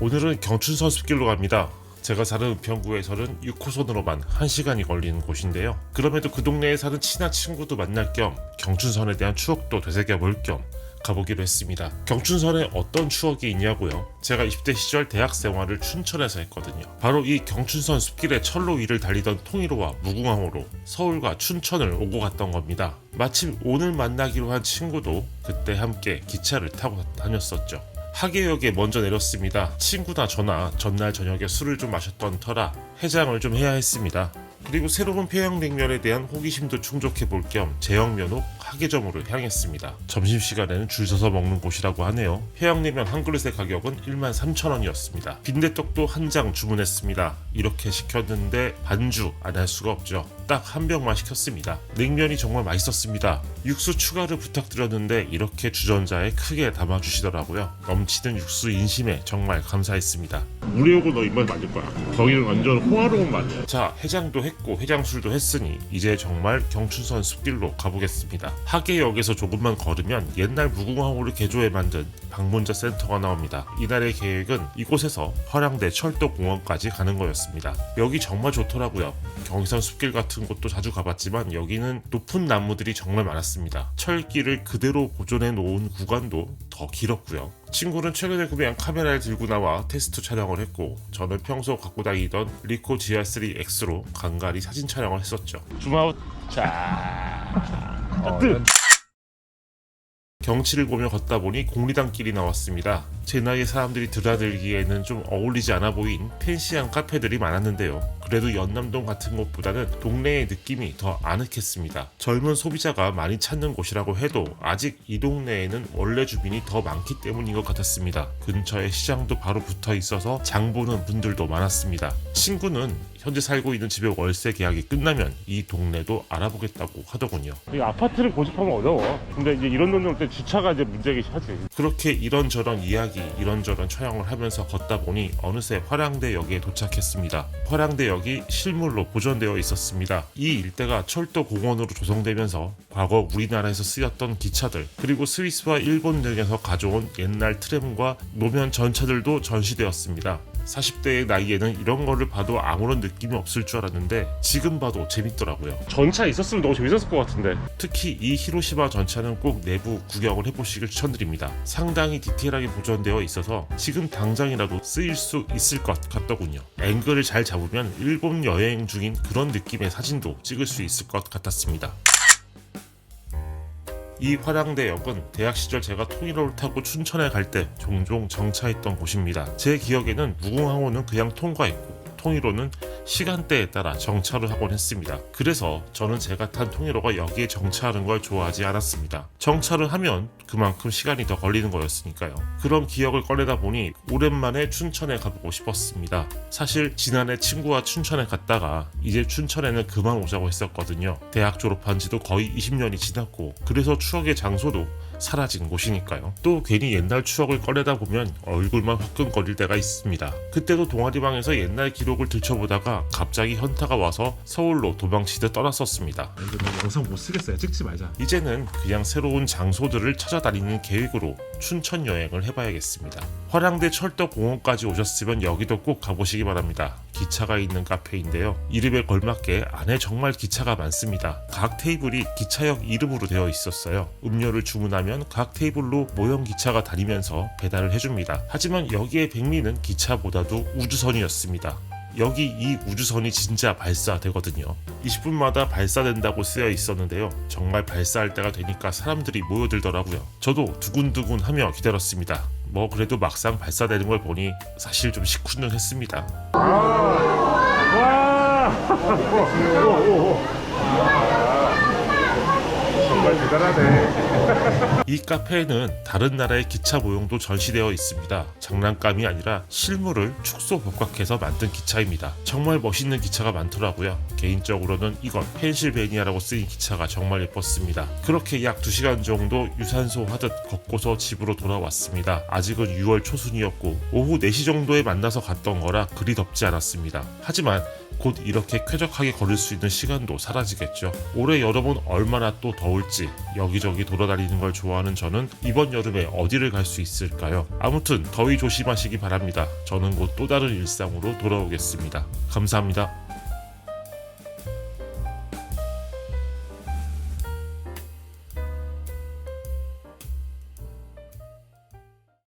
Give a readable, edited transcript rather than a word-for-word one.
오늘은 경춘선 숲길로 갑니다. 제가 사는 은평구에서는 6호선으로만 1시간이 걸리는 곳인데요. 그럼에도 그 동네에 사는 친한 친구도 만날 겸 경춘선에 대한 추억도 되새겨볼 겸 가보기로 했습니다. 경춘선에 어떤 추억이 있냐고요? 제가 20대 시절 대학 생활을 춘천에서 했거든요. 바로 이 경춘선 숲길의 철로 위를 달리던 통일호와 무궁화호로 서울과 춘천을 오고 갔던 겁니다. 마침 오늘 만나기로 한 친구도 그때 함께 기차를 타고 다녔었죠. 하계역에 먼저 내렸습니다. 친구나 저나 전날 저녁에 술을 좀 마셨던 터라 해장을 좀 해야 했습니다. 그리고 새로운 평양냉면에 대한 호기심도 충족해 볼 겸 제형면옥 하계점으로 향했습니다. 점심시간에는 줄 서서 먹는 곳이라고 하네요. 평양냉면 한 그릇의 가격은 13,000원이었습니다. 빈대떡도 한 장 주문했습니다. 이렇게 시켰는데 반주 안 할 수가 없죠. 딱 한 병만 시켰습니다. 냉면이 정말 맛있었습니다. 육수 추가를 부탁드렸는데 이렇게 주전자에 크게 담아주시더라고요. 넘치는 육수 인심에 정말 감사했습니다. 물에 오고 너 입맛 맞을 거야. 거기는 완전 호화로운 맛이야. 자, 해장도 했고 해장술도 했으니 이제 정말 경춘선 숲길로 가보겠습니다. 하계역에서 조금만 걸으면 옛날 무궁화호를 개조해 만든 방문자 센터가 나옵니다. 이날의 계획은 이곳에서 화량대 철도공원까지 가는 거였습니다. 여기 정말 좋더라고요. 경의선 숲길 같은 곳도 자주 가봤지만 여기는 높은 나무들이 정말 많았습니다. 철길을 그대로 보존해 놓은 구간도 더 길었고요. 친구는 최근에 구매한 카메라를 들고 나와 테스트 촬영을 했고 저는 평소 갖고 다니던 리코 GR3X로 간간히 사진 촬영을 했었죠. 줌아웃. 자. 경치를 보며 걷다 보니 공리단길이 나왔습니다. 제 나이의 사람들이 드나들기에는 좀 어울리지 않아 보인 팬시한 카페들이 많았는데요. 그래도 연남동 같은 곳보다는 동네의 느낌이 더 아늑했습니다. 젊은 소비자가 많이 찾는 곳이라고 해도 아직 이 동네에는 원래 주민이 더 많기 때문인 것 같았습니다. 근처에 시장도 바로 붙어 있어서 장 보는 분들도 많았습니다. 친구는 현재 살고 있는 집의 월세 계약이 끝나면 이 동네도 알아보겠다고 하더군요. 이 아파트를 고집하면 어려워. 근데 이제 이런 동네 올 때 주차가 이제 문제이기 하지. 그렇게 이런저런 이야기, 이런저런 촬영을 하면서 걷다 보니 어느새 화량대역에 도착했습니다. 화량대역이 실물로 보존되어 있었습니다. 이 일대가 철도공원으로 조성되면서 과거 우리나라에서 쓰였던 기차들, 그리고 스위스와 일본 등에서 가져온 옛날 트램과 노면 전차들도 전시되었습니다. 40대의 나이에는 이런 거를 봐도 아무런 느낌이 없을 줄 알았는데 지금 봐도 재밌더라고요. 전차 있었으면 너무 재밌었을 것 같은데. 특히 이 히로시마 전차는 꼭 내부 구경을 해보시길 추천드립니다. 상당히 디테일하게 보존되어 있어서 지금 당장이라도 쓰일 수 있을 것 같더군요. 앵글을 잘 잡으면 일본 여행 중인 그런 느낌의 사진도 찍을 수 있을 것 같았습니다. 이 화량대역은 대학 시절 제가 통일호를 타고 춘천에 갈 때 종종 정차했던 곳입니다. 제 기억에는 무궁화호는 그냥 통과했고 통일호는 시간대에 따라 정차를 하곤 했습니다. 그래서 저는 제가 탄 통일호가 여기에 정차하는 걸 좋아하지 않았습니다. 정차를 하면 그만큼 시간이 더 걸리는 거였으니까요. 그런 기억을 꺼내다 보니 오랜만에 춘천에 가보고 싶었습니다. 사실 지난해 친구와 춘천에 갔다가 이제 춘천에는 그만 오자고 했었거든요. 대학 졸업한 지도 거의 20년이 지났고 그래서 추억의 장소도 사라진 곳이니까요. 또 괜히 옛날 추억을 꺼내다 보면 얼굴만 화끈거릴 때가 있습니다. 그때도 동아리방에서 옛날 기록을 들춰보다가 갑자기 현타가 와서 서울로 도망치듯 떠났었습니다. 이거 영상 못 쓰겠어요. 찍지 말자. 이제는 그냥 새로운 장소들을 찾아다니는 계획으로 춘천 여행을 해봐야겠습니다. 화량대 철도공원까지 오셨으면 여기도 꼭 가보시기 바랍니다. 기차가 있는 카페인데요. 이름에 걸맞게 안에 정말 기차가 많습니다. 각 테이블이 기차역 이름으로 되어 있었어요. 음료를 주문하면 각 테이블로 모형 기차가 다니면서 배달을 해줍니다. 하지만 여기의 백미는 기차보다도 우주선이었습니다. 여기 이 우주선이 진짜 발사되거든요. 20분마다 발사된다고 쓰여 있었는데요. 정말 발사할 때가 되니까 사람들이 모여들더라고요. 저도 두근두근하며 기다렸습니다. 뭐 그래도 막상 발사되는 걸 보니 사실 좀 시큰둥했습니다. 정말 대단하네. 이 카페에는 다른 나라의 기차 모형도 전시되어 있습니다. 장난감이 아니라 실물을 축소 복각해서 만든 기차입니다. 정말 멋있는 기차가 많더라고요. 개인적으로는 이건 펜실베니아라고 쓰인 기차가 정말 예뻤습니다. 그렇게 약 2시간 정도 유산소 하듯 걷고서 집으로 돌아왔습니다. 아직은 6월 초순이었고 오후 4시 정도에 만나서 갔던 거라 그리 덥지 않았습니다. 하지만 곧 이렇게 쾌적하게 걸을 수 있는 시간도 사라지겠죠. 올해 여름은 얼마나 또 더울지 여기저기 돌아다니는 걸 좋아하는 저는 이번 여름에 어디를 갈 수 있을까요? 아무튼 더위 조심하시기 바랍니다. 저는 곧 또 다른 일상으로 돌아오겠습니다. 감사합니다.